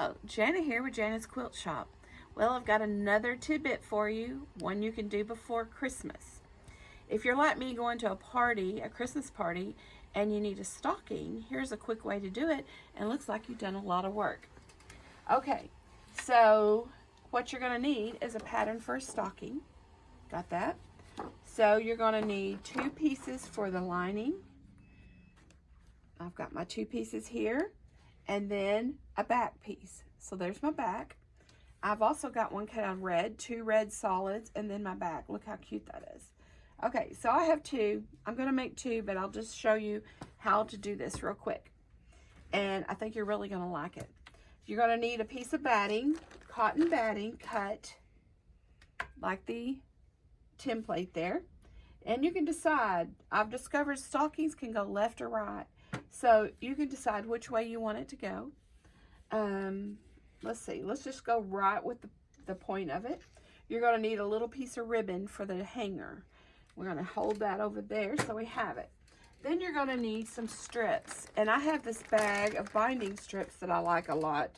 Hello, Jana here with Jana's Quilt Shop. Well, I've got another tidbit for you, one you can do before Christmas. If you're like me going to a party, a Christmas party, and you need a stocking, here's a quick way to do it, and it looks like you've done a lot of work. Okay, so what you're going to need is a pattern for a stocking. Got that? So you're going to need 2 pieces for the lining. I've got my 2 pieces here, and then a back piece. So there's my back. I've also got one cut out of red, 2 red solids, and then my back. Look how cute that is. Okay, so I have 2. I'm going to make 2, but I'll just show you how to do this real quick. And I think you're really going to like it. You're going to need a piece of batting, cotton batting, cut like the template there. And you can decide. I've discovered stockings can go left or right. So you can decide which way you want it to go. Let's see. Let's just go right with the point of it. You're going to need a little piece of ribbon for the hanger. We're going to hold that over there so we have it. Then you're going to need some strips. And I have this bag of binding strips that I like a lot.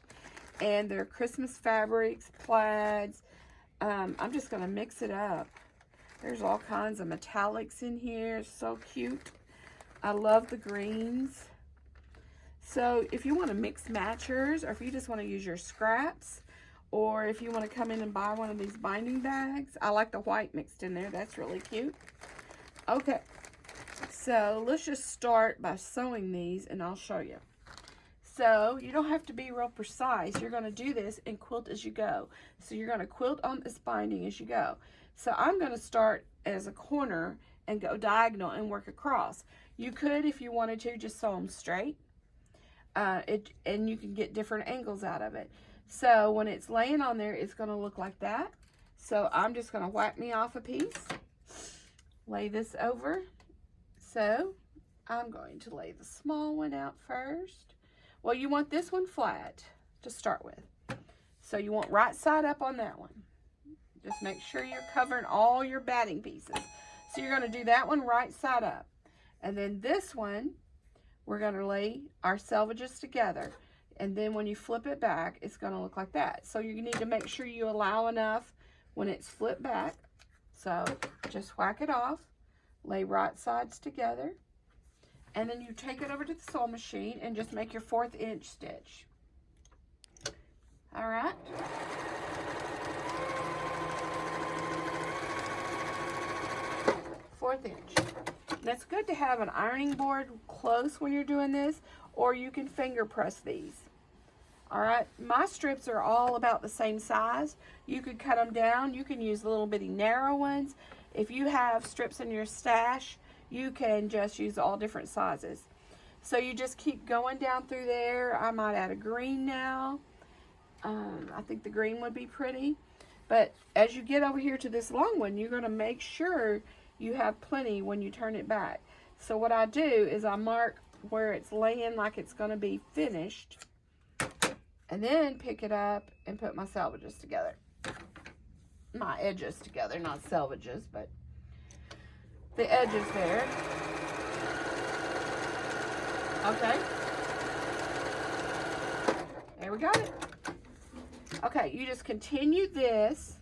And they're Christmas fabrics, plaids. I'm just going to mix it up. There's all kinds of metallics in here. So cute. I love the greens. So if you want to mix matchers, or if you just want to use your scraps, or if you want to come in and buy one of these binding bags, I like the white mixed in there. That's really cute. Okay, so let's just start by sewing these, and I'll show you. So you don't have to be real precise. You're going to do this and quilt as you go. So you're going to quilt on this binding as you go. So I'm going to start as a corner and go diagonal and work across. You could, if you wanted to, just sew them straight. And you can get different angles out of it. So when it's laying on there, it's going to look like that. So I'm just going to whack me off a piece. Lay this over. So I'm going to lay the small one out first. Well, you want this one flat to start with. So you want right side up on that one. Just make sure you're covering all your batting pieces. So you're going to do that one right side up. And then this one, we're going to lay our selvages together. And then when you flip it back, it's going to look like that. So you need to make sure you allow enough when it's flipped back. So just whack it off. Lay right sides together. And then you take it over to the sewing machine and just make your 1/4 inch stitch. All right. Fourth inch. That's good to have an ironing board close when you're doing this, or you can finger press these. All right, my strips are all about the same size. You could cut them down. You can use little bitty narrow ones. If you have strips in your stash, you can just use all different sizes. So you just keep going down through there. I might add a green now. I think the green would be pretty. But as you get over here to this long one, you're going to make sure you have plenty when you turn it back. So what I do is I mark where it's laying like it's going to be finished, and then pick it up and put my selvages together. My edges together, not selvages, but the edges there. Okay. There we got it. Okay, you just continue this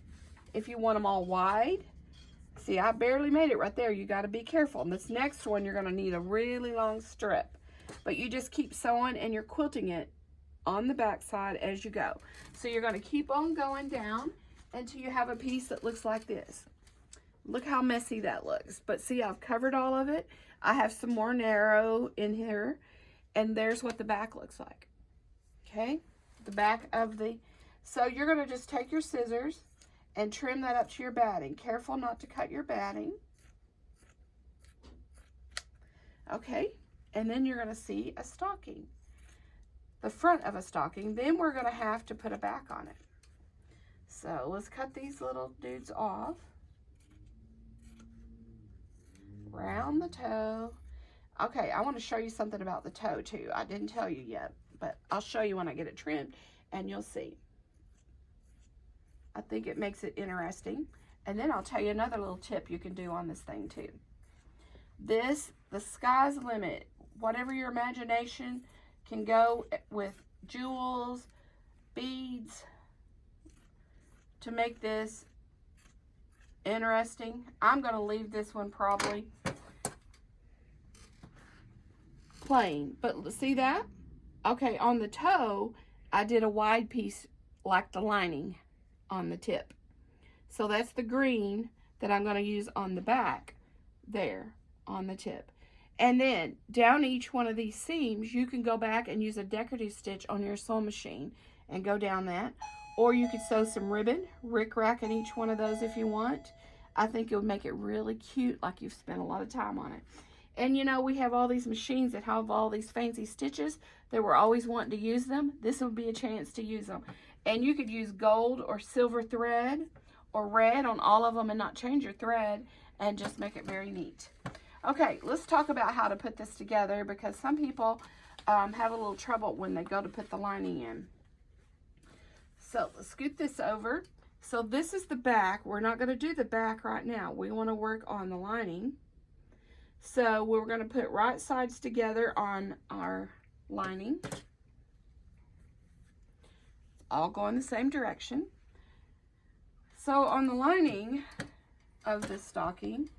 if you want them all wide. See, I barely made it right there. You got to be careful. And this next one, you're going to need a really long strip. But you just keep sewing and you're quilting it on the back side as you go. So you're going to keep on going down until you have a piece that looks like this. Look how messy that looks. But see, I've covered all of it. I have some more narrow in here. And there's what the back looks like. Okay? The back of the... So you're going to just take your scissors and trim that up to your batting. Careful not to cut your batting. Okay, and then you're going to see a stocking. The front of a stocking. Then we're going to have to put a back on it. So let's cut these little dudes off. Round the toe. Okay, I want to show you something about the toe too. I didn't tell you yet, but I'll show you when I get it trimmed and you'll see. I think it makes it interesting. And then I'll tell you another little tip you can do on this thing too. This, the sky's the limit. Whatever your imagination can go with jewels, beads to make this interesting. I'm going to leave this one probably plain, but see that? Okay, on the toe, I did a wide piece like the lining on the tip. So that's the green that I'm going to use on the back there on the tip. And then down each one of these seams, you can go back and use a decorative stitch on your sewing machine and go down that. Or you could sew some ribbon, rick-rack in each one of those if you want. I think it would make it really cute, like you've spent a lot of time on it. And you know, we have all these machines that have all these fancy stitches that we're always wanting to use them. This would be a chance to use them. And you could use gold or silver thread or red on all of them and not change your thread and just make it very neat. Okay, let's talk about how to put this together, because some people have a little trouble when they go to put the lining in. So let's scoot this over. So this is the back. We're not going to do the back right now. We want to work on the lining. So we're going to put right sides together on our lining. All go in the same direction. So on the lining of the stocking,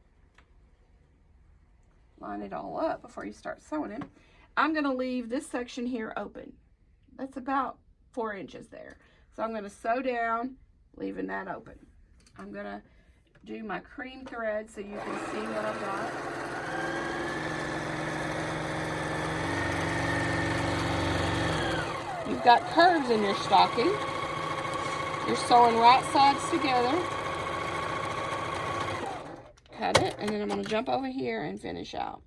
line it all up before you start sewing it. I'm going to leave this section here open. That's about 4 inches there. So I'm going to sew down, leaving that open. I'm going to do my cream thread so you can see what I've got. You've got curves in your stocking. You're sewing right sides together. Cut it, and then I'm going to jump over here and finish out.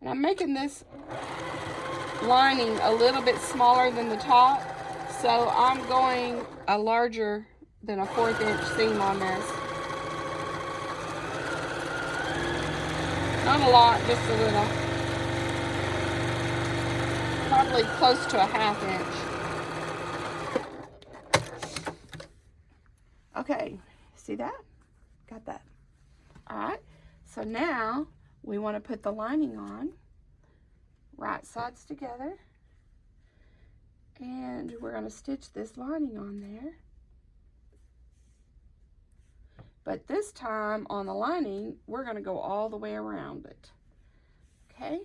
And I'm making this lining a little bit smaller than the top, so I'm going a larger than a 1/4 inch seam on this. Not a lot, just a little. Probably close to a 1/2 inch. Okay, see that? Got that. All right, so now we want to put the lining on, right sides together, and we're going to stitch this lining on there. But this time on the lining, we're going to go all the way around it, okay?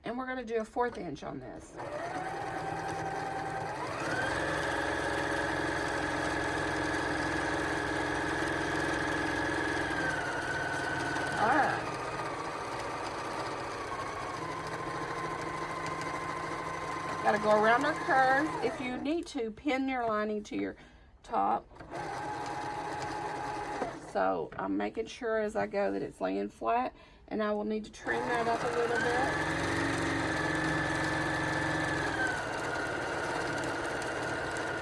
And we're going to do a 1/4 inch on this. All right. Got to go around our curve. If you need to, pin your lining to your top. So I'm making sure as I go that it's laying flat, and I will need to trim that up a little bit.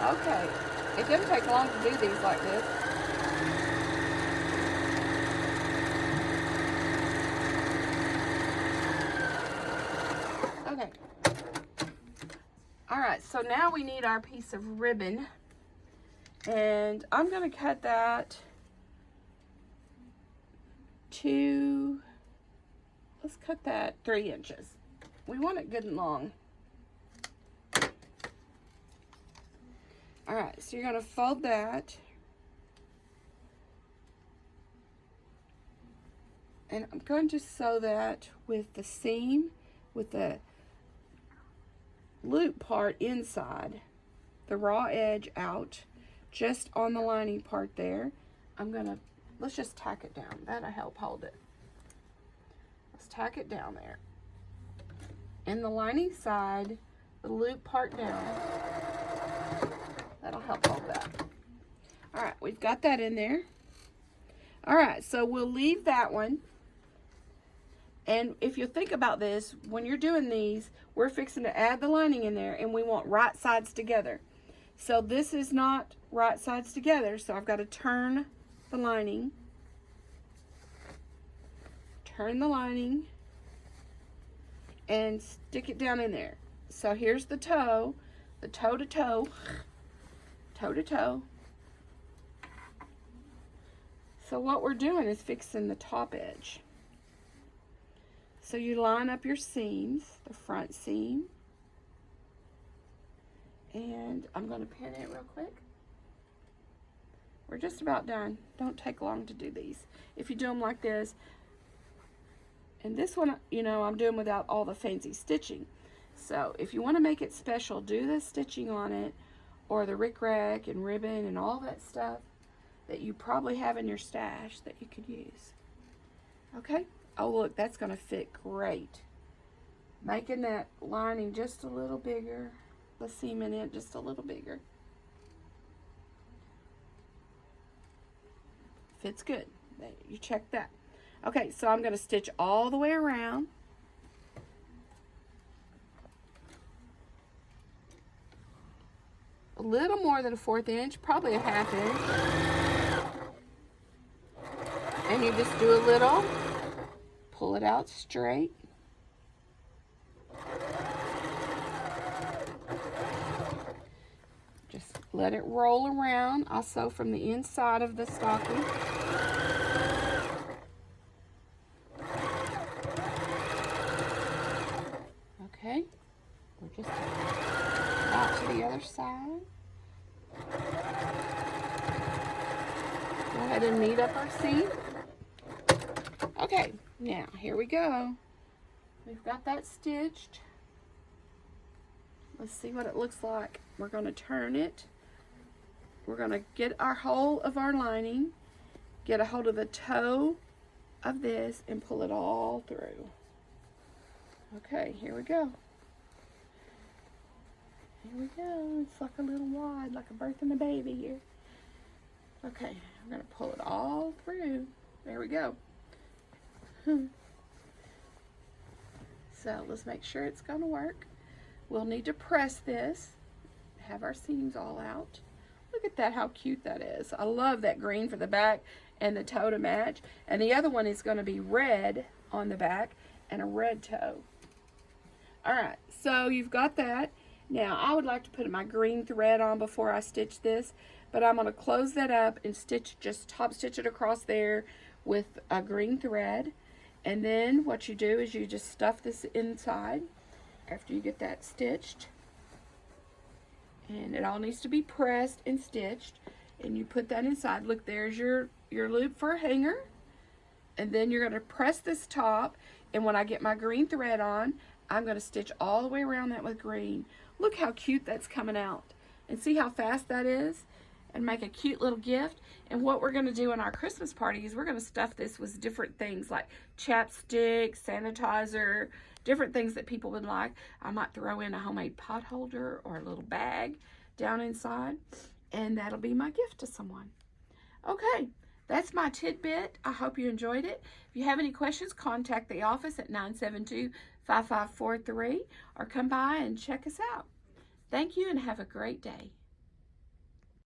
Okay, it doesn't take long to do these like this. Okay. All right, so now we need our piece of ribbon, and I'm going to cut that to, let's cut that 3 inches. We want it good and long. All right, so you're going to fold that, and I'm going to sew that with the seam, with the loop part inside, the raw edge out, just on the lining part there. I'm going to, let's just tack it down. That'll help hold it. Let's tack it down there. And the lining side, the loop part down. That'll help hold that. All right, we've got that in there. All right, so we'll leave that one. And if you think about this, when you're doing these, we're fixing to add the lining in there, and we want right sides together. So this is not right sides together, so I've got to turn the lining. Turn the lining and stick it down in there. So here's the toe to toe, toe to toe. So what we're doing is fixing the top edge. So you line up your seams, the front seam And I'm going to pin it real quick. We're just about done. Don't take long to do these. If you do them like this, and this one, you know, I'm doing without all the fancy stitching. So if you want to make it special, do the stitching on it, or the rickrack and ribbon and all that stuff that you probably have in your stash that you could use. Okay? Oh, look, that's going to fit great. Making that lining just a little bigger, the seam in it just a little bigger. Fits good. You check that. Okay, so I'm going to stitch all the way around. A little more than a 1/4 inch, probably a 1/2 inch. And you just do a little, pull it out straight. Just let it roll around. I'll sew from the inside of the stocking. Okay, we're just out to the other side. Go ahead and meet up our seam. Okay, now here we go. We've got that stitched. Let's see what it looks like. We're going to turn it. We're going to get our hold of our lining, get a hold of the toe of this, and pull it all through. Okay, here we go. Here we go. It's like a little wide, like a birthing a baby here. Okay, I'm going to pull it all through. There we go. So let's make sure it's going to work. We'll need to press this, have our seams all out. Look at that, how cute that is. I love that green for the back and the toe to match. And the other one is going to be red on the back and a red toe. All right, so you've got that. Now, I would like to put my green thread on before I stitch this, but I'm going to close that up and stitch, just top stitch it across there with a green thread. And then what you do is you just stuff this inside after you get that stitched. And it all needs to be pressed and stitched. And you put that inside. Look, there's your loop for a hanger. And then you're going to press this top. And when I get my green thread on, I'm going to stitch all the way around that with green. Look how cute that's coming out. And see how fast that is? And make a cute little gift. And what we're going to do in our Christmas party is we're going to stuff this with different things like chapstick, sanitizer, different things that people would like. I might throw in a homemade pot holder or a little bag down inside. And that'll be my gift to someone. Okay, that's my tidbit. I hope you enjoyed it. If you have any questions, contact the office at 972-5543 or come by and check us out. Thank you and have a great day.